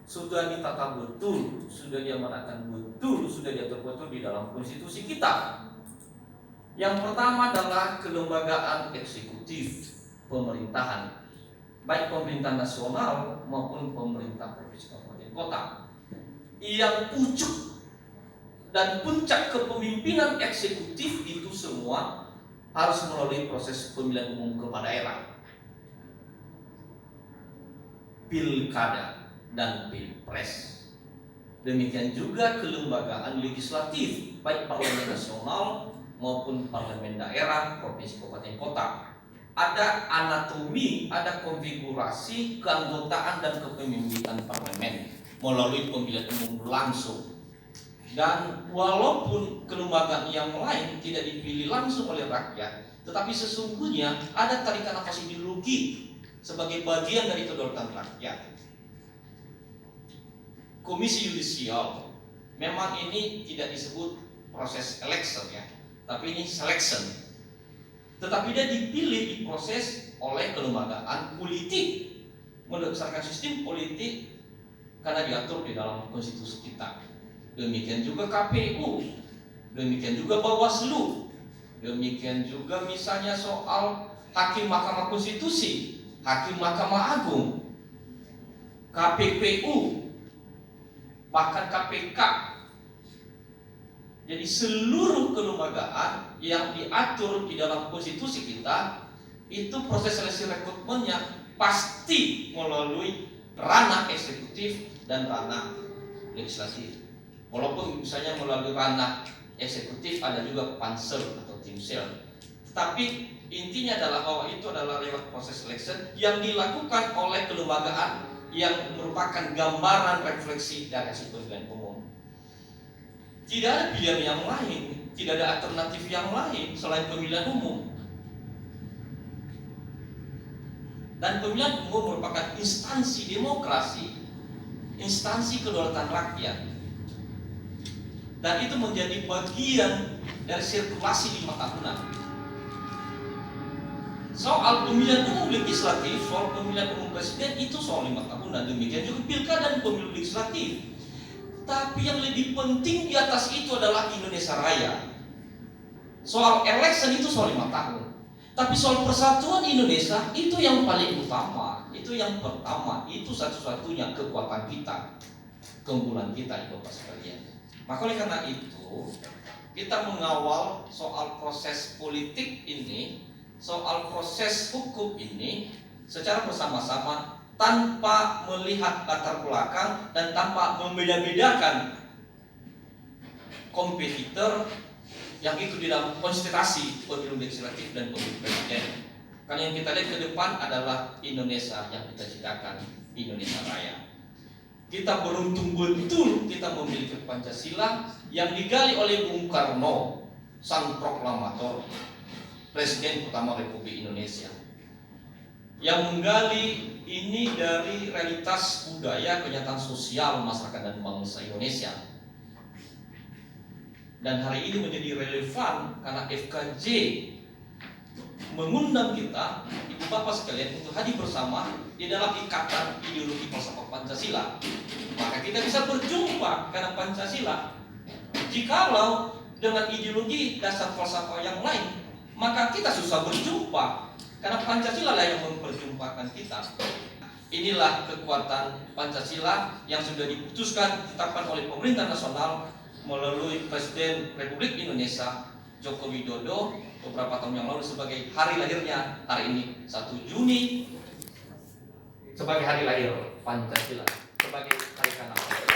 sudah ditata betul, sudah diamanatkan betul, sudah diatur betul di dalam konstitusi kita. Yang pertama adalah kelembagaan eksekutif pemerintahan, baik pemerintah nasional maupun pemerintah provinsi kabupaten kota. Yang pucuk dan puncak kepemimpinan eksekutif itu semua harus melalui proses pemilihan umum kepala daerah, pilkada dan pilpres. Demikian juga kelembagaan legislatif, baik parlemen nasional maupun parlemen daerah, provinsi, kabupaten, kota. Ada anatomi, ada konfigurasi keanggotaan dan kepemimpinan parlemen melalui pemilihan umum langsung. Dan walaupun kelembagaan yang lain tidak dipilih langsung oleh rakyat, tetapi sesungguhnya ada tarikan nafas ideologi sebagai bagian dari kedaulatan rakyat. Komisi yudisial memang ini tidak disebut proses election ya, tapi ini selection. Tetapi dia dipilih, diproses oleh kelembagaan politik berdasarkan sistem politik karena diatur di dalam konstitusi kita. Demikian juga KPU, demikian juga Bawaslu, demikian juga misalnya soal hakim Mahkamah Konstitusi, hakim Mahkamah Agung, KPPU, bahkan KPK. Jadi seluruh kelembagaan yang diatur di dalam konstitusi kita itu proses seleksi rekrutmennya pasti melalui ranah eksekutif dan ranah legislatif. Walaupun misalnya melalui ranah eksekutif ada juga pansel atau timsel, tapi intinya adalah bahwa itu adalah lewat proses selection yang dilakukan oleh kelembagaan yang merupakan gambaran refleksi dari hasil pemilihan umum. Tidak ada pilihan yang lain, tidak ada alternatif yang lain selain pemilihan umum. Dan pemilihan umum merupakan instansi demokrasi, instansi kedaulatan rakyat. Dan itu menjadi bagian dari sirkulasi 5 tahunan. Soal pemilihan umum legislatif, soal pemilihan umum presiden itu soal 5 tahunan. Demikian juga pilkada dan pemilu legislatif. Tapi yang lebih penting di atas itu adalah Indonesia Raya. Soal election itu soal 5 tahun. Tapi soal persatuan Indonesia itu yang paling utama. Itu yang pertama. Itu satu-satunya kekuatan kita, keunggulan kita, Bapak sekalian. Maka oleh karena itu kita mengawal soal proses politik ini, soal proses hukum ini secara bersama-sama tanpa melihat latar belakang dan tanpa membeda-bedakan kompetitor yang itu di dalam konstelasi pemilu legislatif dan pemilu presiden. Karena yang kita lihat ke depan adalah Indonesia yang kita ciptakan, Indonesia Raya. Kita beruntung betul kita memiliki Pancasila yang digali oleh Bung Karno, sang proklamator, Presiden pertama Republik Indonesia, yang menggali ini dari realitas budaya, kenyataan sosial masyarakat dan bangsa Indonesia. Dan hari ini menjadi relevan karena FKJ mengundang kita, ibu bapak sekalian, untuk hadir bersama di dalam ikatan ideologi falsafah Pancasila. Maka kita bisa berjumpa karena Pancasila. Jikalau dengan ideologi dasar falsafah yang lain, maka kita susah berjumpa karena Pancasila lah yang memperjumpakan kita. Inilah kekuatan Pancasila yang sudah diputuskan, ditetapkan oleh pemerintah nasional melalui Presiden Republik Indonesia Joko Widodo beberapa tahun yang lalu sebagai hari lahirnya hari ini 1 Juni sebagai hari lahir Pancasila, sebagai